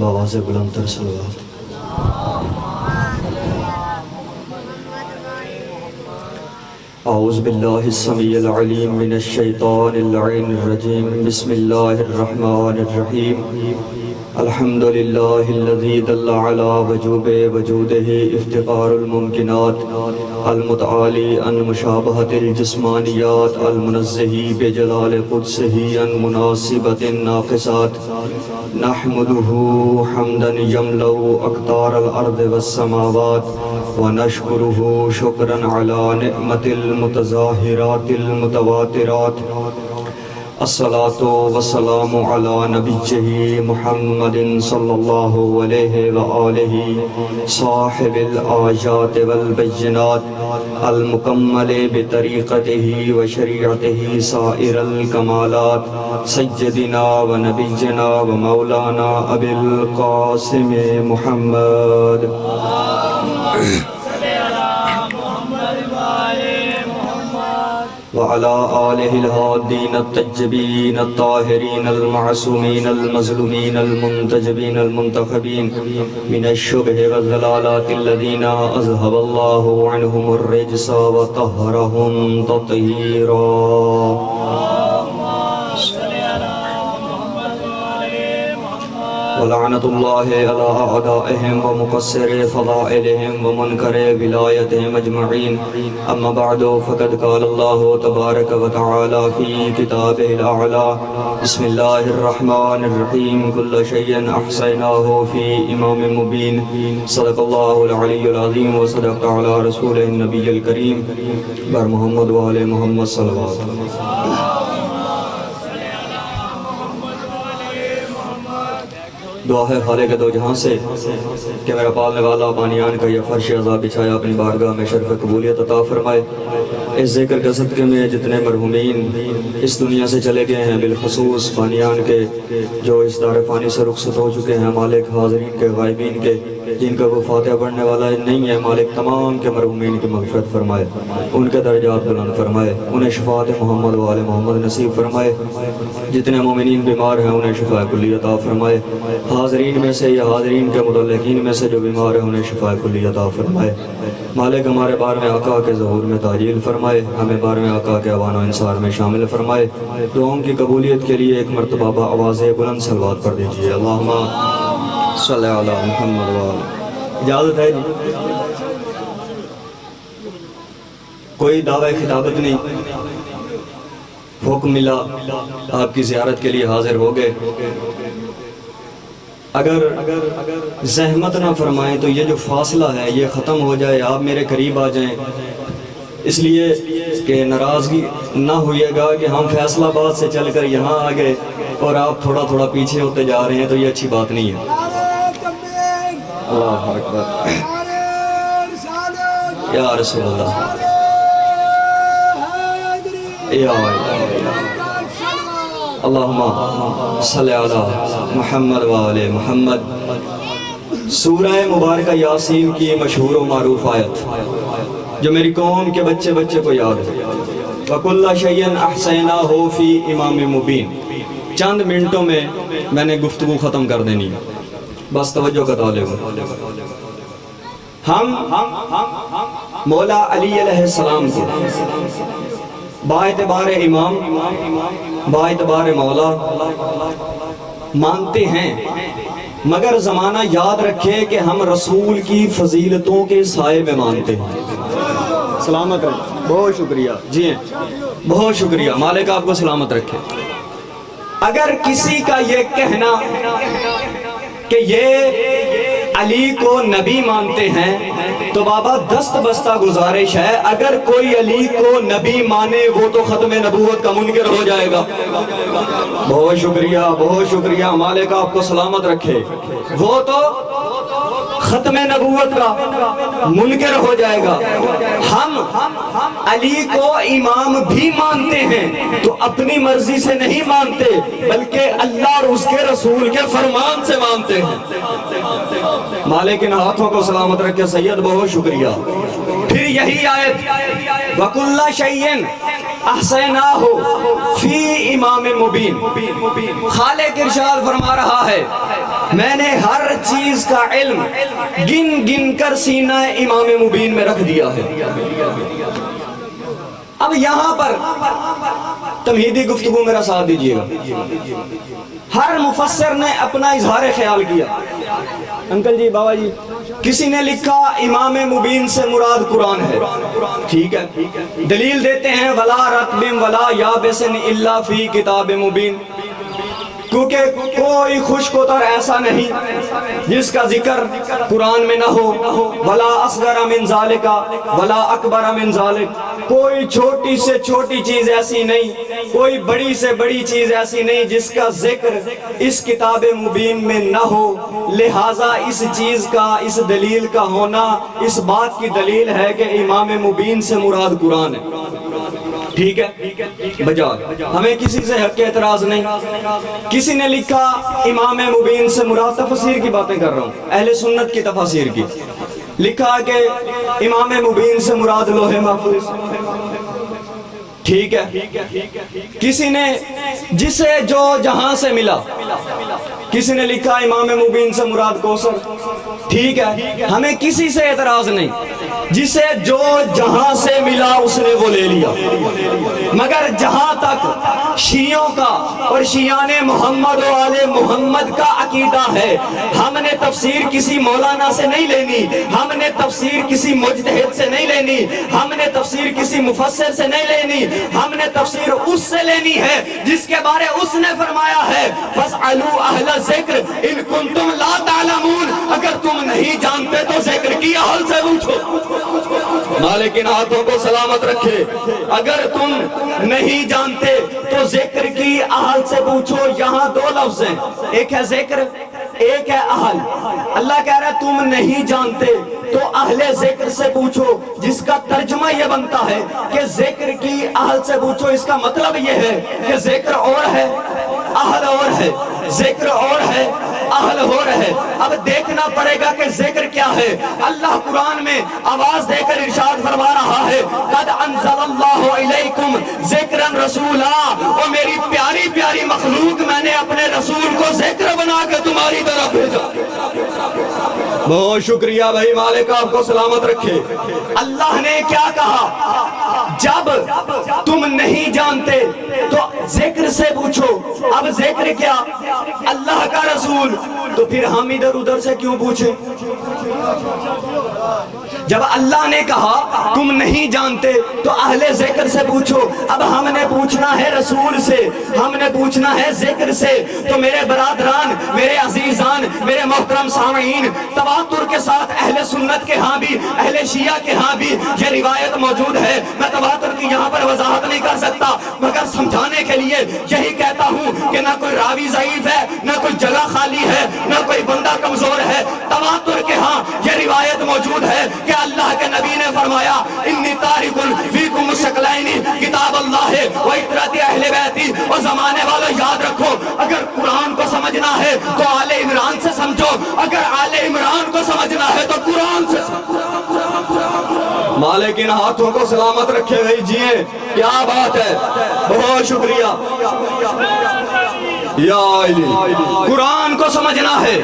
بآواز بلند تر صلوات۔ اعوذ باللہ السمیع العلیم من الشیطان اللعین الرجیم، بسم اللہ الرحمن الرحیم۔ الحمدللہ الذی دل علی وجوب وجودہ افتقار الممکنات، المتعالی عن مشابہت الجسمانیات، المنزہی بجلال قدسہ عن مناسبت الناقصات، نحمدہ حمدا یملأ اقطار الارض والسماوات، ونشکرہ شکرا علی نعمت المتظاہرات المتواترات۔ الصلاة والسلام علی نبیہ محمد صلی اللہ علیہ وآلہ صاحب الآیات والبینات، المکمل بطریقتہ وشریعتہ سائر الکمالات، سیدنا و نبینا و مولانا ابی القاسم محمد وعلى آلہ الہادین الطیبین الطاہرین المعصومین المظلومین المنتجبین المنتخبین من الشبہ والضلالات الذین اذهب اللہ عنہم الرجس وطہرہم تطہیرا۔ ولعنت اللہ علی اعدائہم ومقصر فضائلہم ومنکر ولایتہم اجمعین، اما بعد فقد قال اللہ تبارک وتعالی فی کتابہ الاعلی، بسم اللہ الرحمن الرحیم، کل شیء احصیناہ فی امام مبین، صدق اللہ العلی العظیم وصدق علی رسولہ النبی الکریم، بر محمد و آل محمد صلوات۔ دعا ہے خالق دو جہاں سے کہ میرا پالنے والا بانیان کا یہ فرش عذاب بچھایا اپنی بارگاہ میں شرف قبولیت عطا فرمائے۔ اس ذکر کے صدقے میں جتنے مرحومین اس دنیا سے چلے گئے ہیں، بالخصوص بانیان کے جو اس دار فانی سے رخصت ہو چکے ہیں، مالک حاضرین کے غائبین کے جن کا وہ فاتحہ پڑھنے والا نہیں ہے، مالک تمام کے مرحومین کی مغفرت فرمائے، ان کے درجات بلند فرمائے، انہیں شفاعت محمد و آل محمد نصیب فرمائے۔ جتنے مومنین بیمار ہیں انہیں شفاء کلی عطا فرمائے، حاضرین میں سے یا حاضرین کے متعلقین میں سے جو بیمار ہیں انہیں شفاء کلی عطا فرمائے۔ مالک ہمارے بار میں آقا کے ظہور میں تعجیل فرمائے، ہمیں بار میں آقا کے اوان و انصار میں شامل فرمائے۔ دعاؤں کی قبولیت کے لیے ایک مرتبہ آواز بلند صلوات پڑھ دیجیے۔ اللہم صلی علی محمد و آل۔ اجازت ہے جی؟ کوئی دعوی خطابت نہیں، حکم ملا آپ کی زیارت کے لیے حاضر ہو گئے۔ اگر زحمت نہ فرمائیں تو یہ جو فاصلہ ہے یہ ختم ہو جائے، آپ میرے قریب آ جائیں، اس لیے کہ ناراضگی نہ ہوئے گا کہ ہم فیصل آباد سے چل کر یہاں آ گئے اور آپ تھوڑا تھوڑا پیچھے ہوتے جا رہے ہیں، تو یہ اچھی بات نہیں ہے۔ اللہ اکبر، یا رسول اللہ، یا اللہم صلی علی محمد و آل محمد۔ سورہ مبارکہ یاسین کی مشہور و معروف آیت جو میری قوم کے بچے بچے کو یاد ہے، وَكُلَّ شَيْءٍ أَحْصَيْنَاهُ فِي إِمَامٍ مُبِينٍ۔ چند منٹوں میں میں نے گفتگو ختم کر دینی ہے، بس توجہ کا طالب ہوں۔ ہم مولا علی علیہ السلام کو با اعتبار امام، با اعتبار مولا مانتے ہیں، مگر زمانہ یاد رکھے کہ ہم رسول کی فضیلتوں کے سائے میں مانتے ہیں۔ سلامت رکھیں، بہت شکریہ جی ہیں، بہت شکریہ، مالک آپ کو سلامت رکھے۔ اگر کسی کا یہ کہنا کہ یہ علی کو نبی مانتے ہیں تو بابا دست بستہ گزارش ہے، اگر کوئی علی کو نبی مانے وہ تو ختم نبوت کا منکر ہو جائے گا۔ بہت شکریہ، بہت شکریہ، مالک آپ کو سلامت رکھے۔ وہ تو ختم نبوت کا منکر ہو جائے گا۔ ہم علی کو امام بھی مانتے ہیں تو اپنی مرضی سے نہیں مانتے بلکہ اللہ اور اس کے رسول کے فرمان سے مانتے ہیں۔ مالک ان ہاتھوں کو سلامت رکھے سید، بہت شکریہ۔ پھر یہی آیت وَكُلَّ شَيْءٍ احصَيْنَاهُ فِي امام مبین، خالق ارشاد فرما رہا ہے میں نے ہر چیز کا علم گن گن کر سینہ امام مبین میں رکھ دیا ہے۔ اب یہاں پر تمہیدی گفتگو میرا ساتھ دیجئے گا۔ ہر مفسر نے اپنا اظہار خیال کیا۔ انکل جی، بابا جی، کسی نے لکھا امام مبین سے مراد قرآن ہے، ٹھیک ہے، دلیل دیتے ہیں وَلَا رَطْبٍ وَلَا يَابِسٍ إِلَّا فِي كِتَابٍ مُبِينٍ، کیونکہ کوئی خشک و تر ایسا نہیں جس کا ذکر قرآن میں نہ ہو، وَلَا أَصْغَرَ مِنْ ذَلِكَ وَلَا أَكْبَرَ مِنْ ذَلِكَ، کوئی چھوٹی سے چھوٹی چیز ایسی نہیں، کوئی بڑی سے بڑی چیز ایسی نہیں جس کا ذکر اس کتاب مبین میں نہ ہو۔ لہٰذا اس چیز کا، اس دلیل کا ہونا اس بات کی دلیل ہے کہ امام مبین سے مراد قرآن ہے، ٹھیک ہے، بجا ہمیں کسی سے حق کے اعتراض نہیں۔ کسی نے لکھا امام مبین سے مراد، تفسیر کی باتیں کر رہا ہوں، اہل سنت کی تفسیر کی، لکھا کہ امام مبین سے مراد لوح محفوظ، ٹھیک ہے۔ کسی نے جسے جو جہاں سے ملا، کسی نے لکھا امام مبین سے مراد کوثر، ٹھیک ہے، ہمیں کسی سے اعتراض نہیں، جسے جو جہاں سے ملا اس نے وہ لے لیا۔ مگر جہاں تک شیعوں کا اور شیعان محمد و آل محمد کا عقیدہ ہے، ہم نے تفسیر کسی مولانا سے نہیں لینی، ہم نے تفسیر کسی مجتہد سے نہیں لینی، ہم نے تفسیر کسی مفسر سے نہیں لینی، ہم نے تفسیر اس سے لینی ہے جس کے بارے اس نے فرمایا ہے فَاسْأَلُوا أَهْلَ الذِّكْرِ إِن كُنتُمْ لَا تَعْلَمُونَ، اگر تم نہیں جانتے تو ذکر کی اہل سے پوچھو۔ مالک ان ہاتھوں کو سلامت رکھے، اگر تم نہیں جانتے تو ذکر کی اہل سے پوچھو۔ یہاں دو لفظ ہیں، ایک ہے ذکر، ایک ہے اہل۔ اللہ کہہ رہا ہے تم نہیں جانتے تو اہل ذکر سے پوچھو، جس کا ترجمہ یہ بنتا ہے کہ ذکر کی اہل سے پوچھو۔ اس کا مطلب یہ ہے کہ ذکر اور ہے، اہل اور ہے، ذکر اور ہے، اہل اور ہے۔ اب دیکھنا پڑے گا کہ ذکر کیا ہے۔ اللہ قرآن میں آواز دے کر ارشاد فرما رہا ہے قَدْ أَنزَلَ اللَّهُ إِلَيْكُمْ ذِكْرًا رَسُولًا، اور میری پیاری پیاری مخلوق میں نے اپنے رسول کو ذکر بنا کے تمہاری طرف بھیجا۔ بہت شکریہ بھائی، مالک آپ کو سلامت رکھے۔ اللہ نے کیا کہا؟ جب تم نہیں جانتے تو ذکر سے پوچھو۔ اب ذکر کیا؟ اللہ کا رسول، تو پھر ہم ادھر ادھر سے کیوں پوچھیں؟ جب اللہ نے کہا تم نہیں جانتے تو اہل ذکر سے پوچھو، اب ہم نے پوچھنا ہے رسول سے، ہم نے پوچھنا ہے ذکر سے۔ تو میرے برادران، میرے عزیزان، میرے محترم سامعین، تواتر کے ساتھ اہل سنت کے ہاں بھی، اہل شیعہ کے ہاں بھی یہ روایت موجود ہے۔ میں تواتر کی یہاں پر وضاحت نہیں کر سکتا، مگر سمجھانے کے لیے یہی کہتا ہوں کہ نہ کوئی راوی ضعیف ہے، نہ کوئی جگہ خالی ہے، نہ کوئی بندہ کمزور ہے۔ تواتر کے ہاں یہ روایت موجود ہے کہ اللہ کے نبی نے فرمایا انی تارک فیکم الثقلین، کتاب اللہ و اطرت اہل بیتی۔ اور زمانے والوں یاد رکھو، اگر قرآن کو سمجھنا ہے تو آل عمران سے سمجھو، اگر آل عمران کو سمجھنا ہے تو قرآن سے سمجھو۔ مالک ان ہاتھوں کو سلامت رکھے بھائی، جیئے، کیا بات ہے، بہت شکریہ۔ یا علی، قرآن کو سمجھنا ہے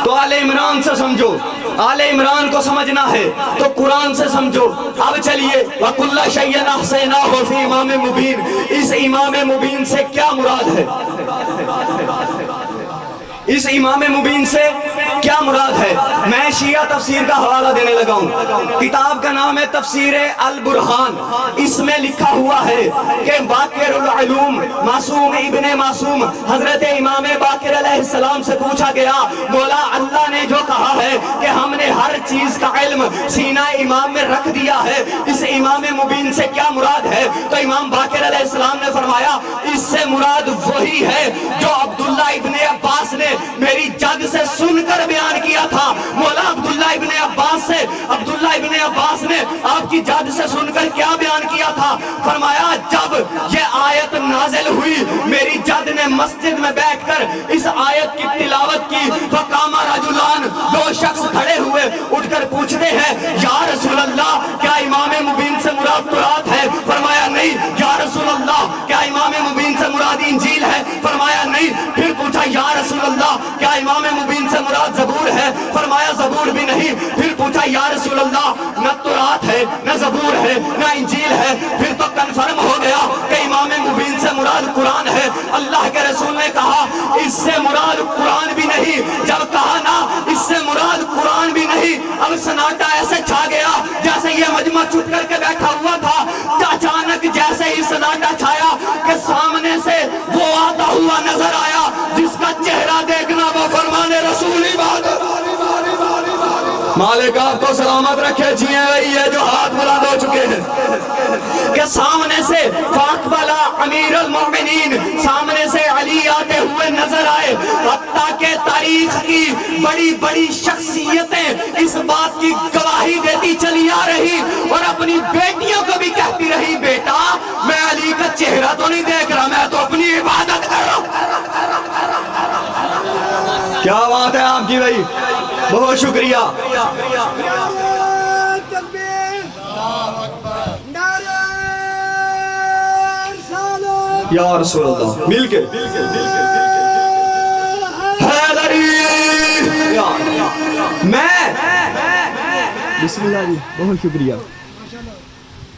تو آل عمران سے سمجھو، آل عمران کو سمجھنا ہے تو قرآن سے سمجھو۔ اب چلیے وَكُلَّ شَيْءٍ أَحْصَيْنَاهُ فِي امام مبین، اس امام مبین سے کیا مراد ہے؟ اس امام مبین سے کیا مراد ہے؟ میں شیعہ تفسیر کا حوالہ دینے لگا ہوں، کتاب کا نام ہے تفسیر البرہان۔ اس میں لکھا ہوا ہے کہ باقر العلوم معصوم ابن معصوم حضرت امام باقر علیہ السلام سے پوچھا گیا مولا اللہ نے جو کہا ہے کہ ہم نے ہر چیز کا علم سینہ امام میں رکھ دیا ہے، اس امام مبین سے کیا مراد ہے؟ تو امام باقر علیہ السلام نے فرمایا اس سے مراد وہی ہے جو عبداللہ ابن عباس عباس نے میری جد سے سن کر بیان کیا تھا. مولا عبداللہ ابن عباس نے آپ کی جد سے سن کر کیا بیان کیا تھا؟ فرمایا جب یہ آیت نازل ہوئی میری جد نے مسجد میں بیٹھ کر اس آیت کی تلاوت کی. فقام رجلان, دو شخص کھڑے ہوئے اٹھ کر پوچھتے ہیں یا رسول اللہ کیا امام مبین سے مراد تورات ہے؟ فرمایا نہیں. یا رسول اللہ کیا امام مبین سے مراد انجیل ہے؟ فرمایا نہیں. پھر پوچھا یا رسول اللہ کیا امام مبین سے مراد زبور ہے؟ فرمایا زبور بھی نہیں. پھر پوچھا یا رسول اللہ نہ تورات ہے نہ زبور ہے نہ انجیل ہے. پھر تو کنفرم ہو گیا کہ امام مبین سے مراد قرآن ہے. اللہ کے رسول نے کہا اس سے مراد قرآن بھی نہیں. جب کہا نا اس سے مراد قرآن بھی نہیں, اب سناٹا ایسے چھا گیا جیسے یہ مجمع چھٹ کر کے بیٹھا ہوا تھا. اچانک جیسے ہی سناٹا چھایا کہ سامنے سے وہ آتا ہوا نظر آیا جس کا چہرہ دیکھنا وہ فرمان رسولی بات. مالک آپ کو سلامت رکھے, جیے وہی ہے جو ہاتھ بلند ہو چکے ہیں. کہ سامنے سے فاقبلا امیر المومنین, سامنے سے علی آتے ہوئے نظر آئے. حتیٰ کہ تاریخ کی بڑی بڑی شخصیتیں اس بات کی گواہی دیتی چلی آ رہی اور اپنی بیٹیوں کو بھی کہتی رہی بیٹا میں علی کا چہرہ تو نہیں دیکھ رہا, میں تو اپنی عبادت کر رہا ہوں. کیا بات ہے آپ کی بھائی, بہت شکریہ. یا رسول اللہ مل کے حیدری. میں بسم اللہ جی, بہت شکریہ.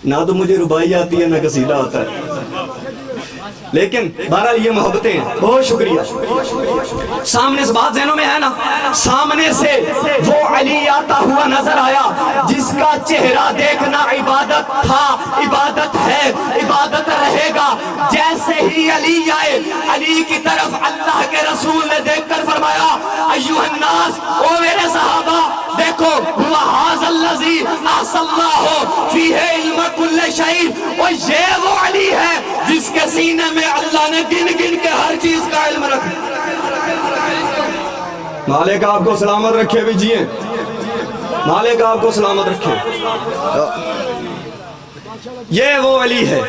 نہ تو مجھے ربائی آتی ہے نہ قصیدہ آتا ہے, لیکن بہرحال یہ محبتیں ہیں. بہت شکریہ. سامنے سے بات ذہنوں میں ہے نا, سامنے سے وہ علی آتا ہوا نظر آیا جس کا چہرہ دیکھنا عبادت تھا, عبادت ہے, عبادت رہے گا. جیسے ہی علی آئے علی کی طرف اللہ کے رسول نے دیکھ کر فرمایا ایھا الناس, او میرے صحابہ دیکھو ہوا ھذا الذی احصى اللہ فیہ علم کل شیء. اور یہ وہ علی ہے جس کے سینے میں اللہ نے گن گن کے ہر چیز کا علم رکھا. مالک آپ کو سلامت رکھے بھی جیئے, مالک آپ کو سلامت رکھے. یہ وہ علی ہے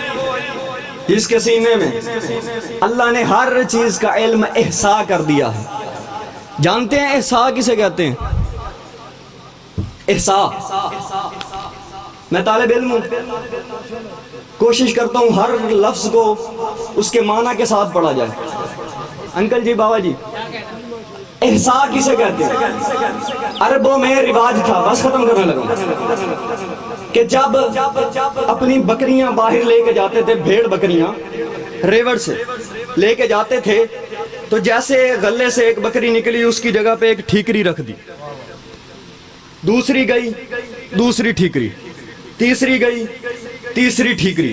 جس کے سینے میں اللہ نے ہر چیز کا علم احصا کر دیا ہے. جانتے ہیں احصا کسے کہتے ہیں؟ احصا, میں طالب علم ہوں, کوشش کرتا ہوں ہر لفظ کو اس کے معنی کے ساتھ پڑھا جائے. انکل جی, بابا جی, احصا کسے کہتے ہیں؟ عربوں میں رواج تھا, بس ختم کرنے لگا, کہ جب اپنی بکریاں باہر لے کے جاتے تھے, بھیڑ بکریاں ریوڑ سے لے کے جاتے تھے, تو جیسے غلے سے ایک بکری نکلی اس کی جگہ پہ ایک ٹھیکری رکھ دی, دوسری گئی دوسری ٹھیکری, تیسری گئی تیسری ٹھیکری.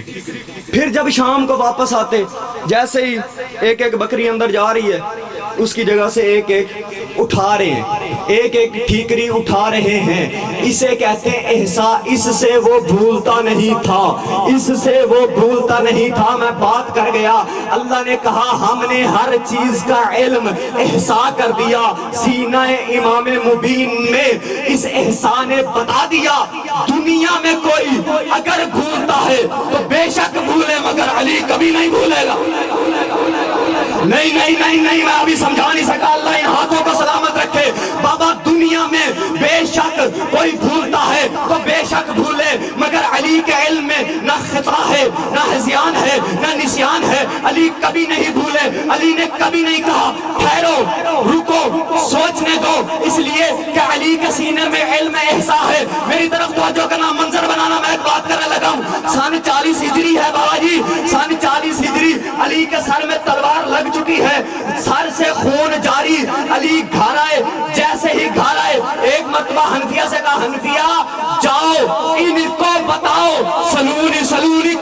پھر جب شام کو واپس آتے جیسے ہی ایک ایک بکری اندر جا رہی ہے اس کی جگہ سے ایک ایک اٹھا رہے ہیں, ایک ایک ٹھیکری اٹھا رہے ہیں. اسے کہتے ہیں احصا. اس سے وہ بھولتا نہیں تھا, اس سے وہ بھولتا نہیں تھا. میں بات کر گیا, اللہ نے کہا ہم نے ہر چیز کا علم احصا کر دیا سینہ امام مبین میں. اس احصا نے بتا دیا دنیا میں کوئی اگر بھولتا ہے تو بے شک بھولے مگر علی کبھی نہیں بھولے گا. نہیں نہیں نہیں نہیں, میں ابھی سمجھا نہیں سکا. اللہ ان ہاتھوں کو سلامت رکھے. بابا دنیا میں بے شک کوئی بھولتا ہے تو بے شک بھولے مگر علی کے علم میں نہ خطا ہے نہ ہذیان ہے نہ نسیان ہے. علی کبھی نہیں بھولے. علی نے کبھی نہیں کہا ٹھہرو رکو سوچنے دو, اس لیے کہ علی کے سینے میں علم احصا ہے. میری طرف توجہ کرنا, منظر بنانا. میں ایک بات کرنے لگا ہوں. سن 40 ہجری ہے بابا جی, سن 40 ہجری. علی کے سر میں تلوار لگ چکی ہے, سر سے خون جاری. علی گھر آئے, جیسے ہی گھر آئے ایک مرتبہ حنفیہ سے کہا حنفیہ جاؤ ان کو بتاؤ سلونی سلونی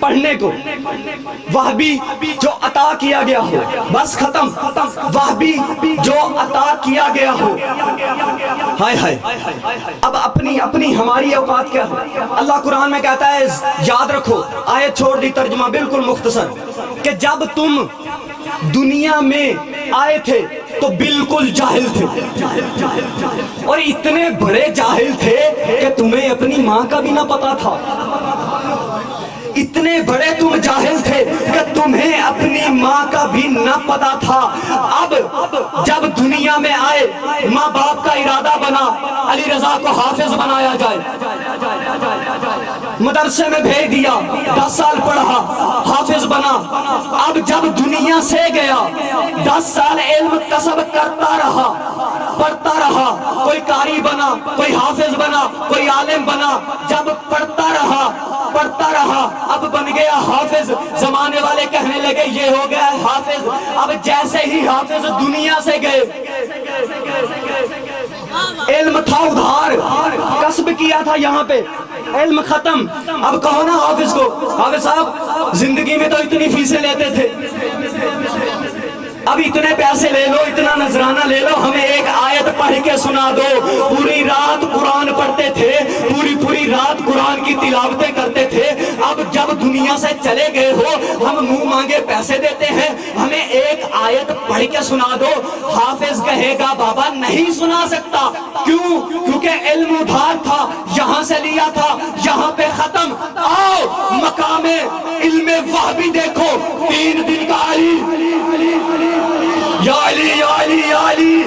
پڑھنے کو، وہابی جو عطا کیا گیا ہو، بس ختم، وہابی جو عطا کیا گیا ہو. ہائے ہائے، اب اپنی ہماری اوقات کیا ہے؟ اللہ قرآن میں کہتا ہے، یاد رکھو، آیت چھوڑ دی، ترجمہ بالکل مختصر، کہ جب تم دنیا میں آئے تھے تو بالکل جاہل تھے، اور اتنے بڑے جاہل تھے کہ تمہیں اپنی ماں کا بھی نہ پتا تھا. اتنے بڑے تم جاہل تھے کہ تمہیں اپنی ماں کا بھی نہ پتا تھا. اب جب دنیا میں آئے، ماں باپ کا ارادہ بنا علی رضا کو حافظ بنایا جائے، مدرسے میں بھیج دیا، 10 سال پڑھا، حافظ بنا. اب جب دنیا سے گیا، 10 سال علم کسب کرتا رہا، پڑھتا رہا، کوئی قاری بنا، کوئی حافظ بنا، کوئی عالم بنا. جب پڑھتا رہا اب بن گیا حافظ. زمانے والے کہنے لگے یہ ہو گیا حافظ. اب جیسے ہی حافظ دنیا سے گئے، علم تھا ادھار، کسب کیا تھا یہاں پہ، علم ختم. اب کہو نا حافظ کو، حافظ صاحب زندگی میں تو اتنی فیسیں لیتے تھے، اب اتنے پیسے لے لو، اتنا نذرانہ لے لو، ہمیں ایک آیت پڑھ کے سنا دو. پوری رات قرآن پڑھتے تھے، پوری رات قرآن کی تلاوتیں کرتے تھے. اب جب دنیا سے چلے گئے ہو، ہم منہ مانگے پیسے دیتے ہیں، ہمیں ایک آیت پڑھ کے سنا دو. حافظ کہے گا بابا نہیں سنا سکتا. کیوں؟ کیونکہ علم ادھار تھا، یہاں سے لیا تھا، یہاں پہ ختم. آؤ مقام علم وہابی دیکھو، 3 دن کا علی، یا علی یا علی یا علی،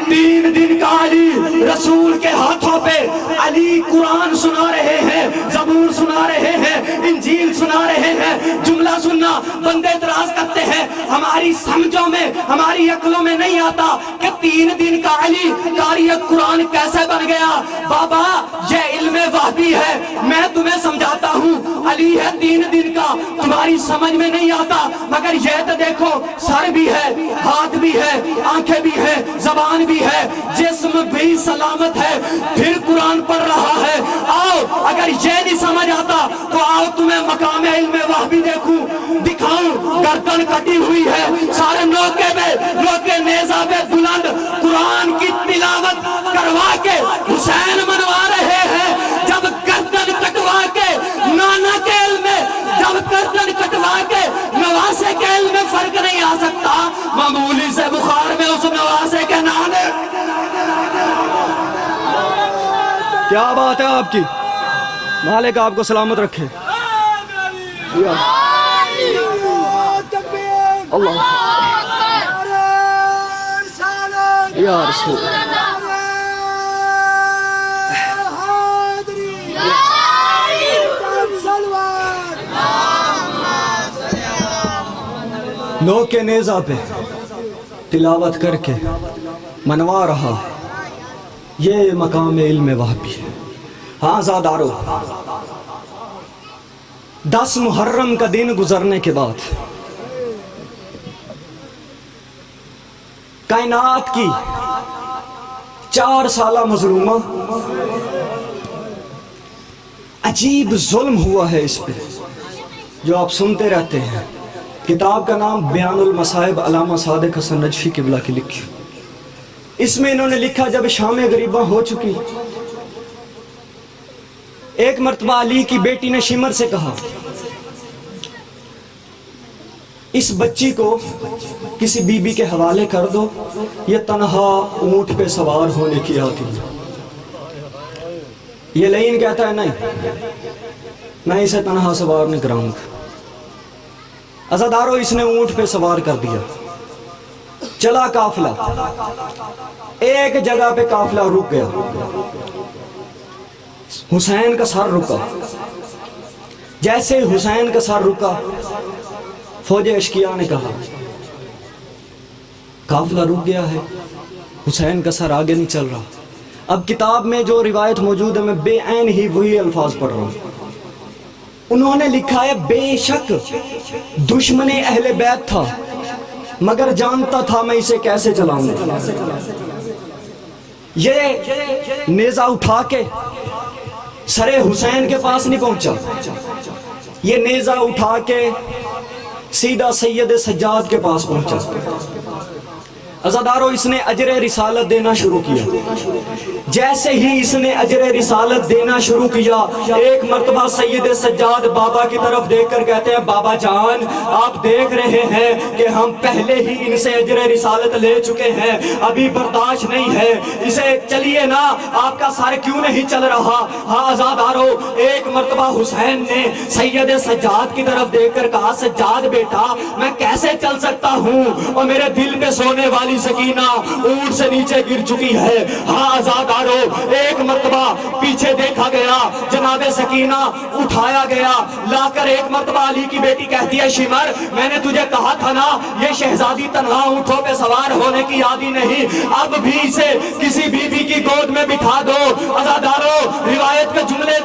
3 دن کا علی، رسول کے ہاتھوں پہ علی قرآن سنا رہے ہیں، زبور سنا رہے ہیں، انجیل سنا رہے ہیں. جملہ سننا بندے اعتراض کرتے ہیں، ہماری سمجھوں میں، ہماری عقلوں میں نہیں آتا کہ 3 دن کا علی قاری قرآن کیسے بن گیا. بابا یہ علم وہابی ہے، میں تمہیں سمجھاتا ہوں. علی ہے 3 دن کا، تمہاری سمجھ میں نہیں آتا، مگر یہ تو دیکھو، سر بھی ہے، ہاتھ بھی ہے، آنکھیں بھی ہے، زبان بھی ہے، جسم بھی سلامت ہے، پھر قرآن پڑھ رہا ہے. آؤ اگر یہ نہیں سمجھ آتا تو آؤ تمہیں مقام علم وہابی دکھاؤں. گردن کٹی ہوئی ہے، سارے نوکے نیزہ پہ بلند قرآن کی تلاوت کروا کے حسین منوا رہے ہیں. جب گردن کٹوا کے نانا کے علم میں، جب گردن کٹوا کے نواسے کے علم میں فرق نہیں آ سکتا، معمولی سے بخار میں اس نواسے کے نانے. کیا بات ہے آپ کی، مالک آپ کو سلامت رکھے. اللہ یا رسول نو کے نیزہ پہ تلاوت کر کے منوا رہا، یہ مقام علم وہابی ہے. ہاں زادارو، 10 محرم کا دن گزرنے کے بعد کائنات کی 4 سالہ مظلومہ، عجیب ظلم ہوا ہے اس پہ جو آپ سنتے رہتے ہیں. کتاب کا نام بیان المصائب، علامہ صادق حسن نجفی قبلہ کی لکھی. اس میں انہوں نے لکھا جب شام غریباں ہو چکی، ایک مرتبہ علی کی بیٹی نے شمر سے کہا اس بچی کو کسی بی بی کے حوالے کر دو، یہ تنہا اونٹ پہ سوار ہونے کی آتی ہے. یہ لعین کہتا ہے نہیں، میں اسے تنہا سوار نہیں کراؤں گا. عزادارو، اس نے اونٹ پہ سوار کر دیا، چلا قافلہ. ایک جگہ پہ قافلہ رک گیا، حسین کا سر رکا. جیسے حسین کا سر رکا، فوج اشقیاء نے کہا قافلہ رک گیا ہے، حسین کا سر آگے نہیں چل رہا. اب کتاب میں جو روایت موجود ہے میں بے عین ہی وہی الفاظ پڑھ رہا ہوں. انہوں نے لکھا ہے بے شک دشمن اہل بیت تھا، مگر جانتا تھا میں اسے کیسے چلاؤں گا. یہ نیزہ اٹھا کے سر حسین کے پاس نہیں پہنچا، یہ نیزہ اٹھا کے سیدھا سید سجاد کے پاس پہنچا. عزادارو اس نے اجر رسالت دینا شروع کیا. جیسے ہی اس نے اجر رسالت دینا شروع کیا، ایک مرتبہ سید سجاد بابا کی طرف دیکھ کر کہتے ہیں بابا جان آپ دیکھ رہے ہیں کہ ہم پہلے ہی ان سے اجر رسالت لے چکے ہیں، ابھی برداشت نہیں ہے، اسے چلیے نا، آپ کا سر کیوں نہیں چل رہا؟ ہاں عزادارو، ایک مرتبہ حسین نے سید سجاد کی طرف دیکھ کر کہا سجاد بیٹا میں کیسے چل سکتا ہوں، اور میرے دل پہ سونے والی سکینہ اونٹ سے نیچے گر چکی ہے. ہاں عزادارو، ایک مرتبہ پیچھے دیکھا گیا، جناب سکینہ اٹھایا گیا، لا کر ایک مرتبہ علی کی بیٹی کہتی ہے شمر میں نے تجھے کہا تھا نا یہ شہزادی تنہا اونٹوں پہ سوار ہونے کی عادی نہیں، اب بھی اسے کسی بیوی کی گود میں بٹھا دو. عزادارو روایت کے جملے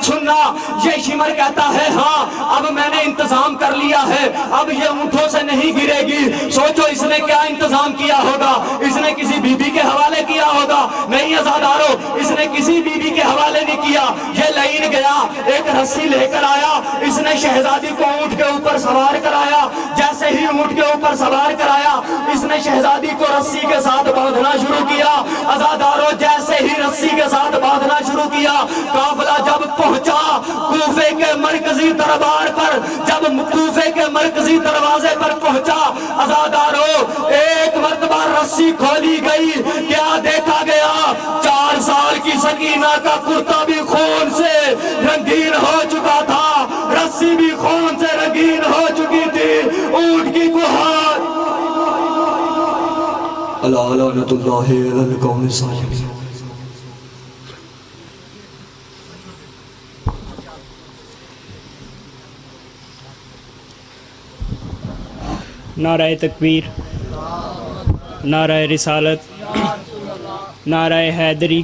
سننا، یہ شمر کہتا ہے ہاں اب میں نے انتظام کر لیا ہے، اب یہ اونٹوں سے نہیں گرے گی. سوچو اس نے کیا انتظام کیا ہوگا؟ اس نے کسی بی بی کے حوالے کیا ہوگا؟ نہیں عزادارو، اس نے کسی بی بی کے حوالے نہیں کیا. یہ لائن گیا، ایک رسی لے کر آیا، اس نے شہزادی کو اونٹ کے اوپر سوار کرایا. جیسے ہی اونٹ کے اوپر سوار کرایا، اس نے شہزادی کو رسی کے ساتھ باندھنا شروع کیا. عزادارو جیسے ہی رسی کے ساتھ باندھنا شروع کیا، قافلہ جب پہنچا کوفے کے مرکزی دربار پر، جب کوفے کے مرکزی دروازے پر پہنچا، عزادارو ایک مرتبہ رسی کھولی گئی، کیا دیکھا گیا؟ 4 سال کی سکینہ کا کرتا بھی خون سے رنگین ہو چکا تھا، رسی بھی خون سے رنگین ہو چکی تھی. اونٹ کی گہار الا لعنت اللہ علی القوم الظالمین. نعرہ تکبیر، نعرہ رسالت، نعرہ حیدری.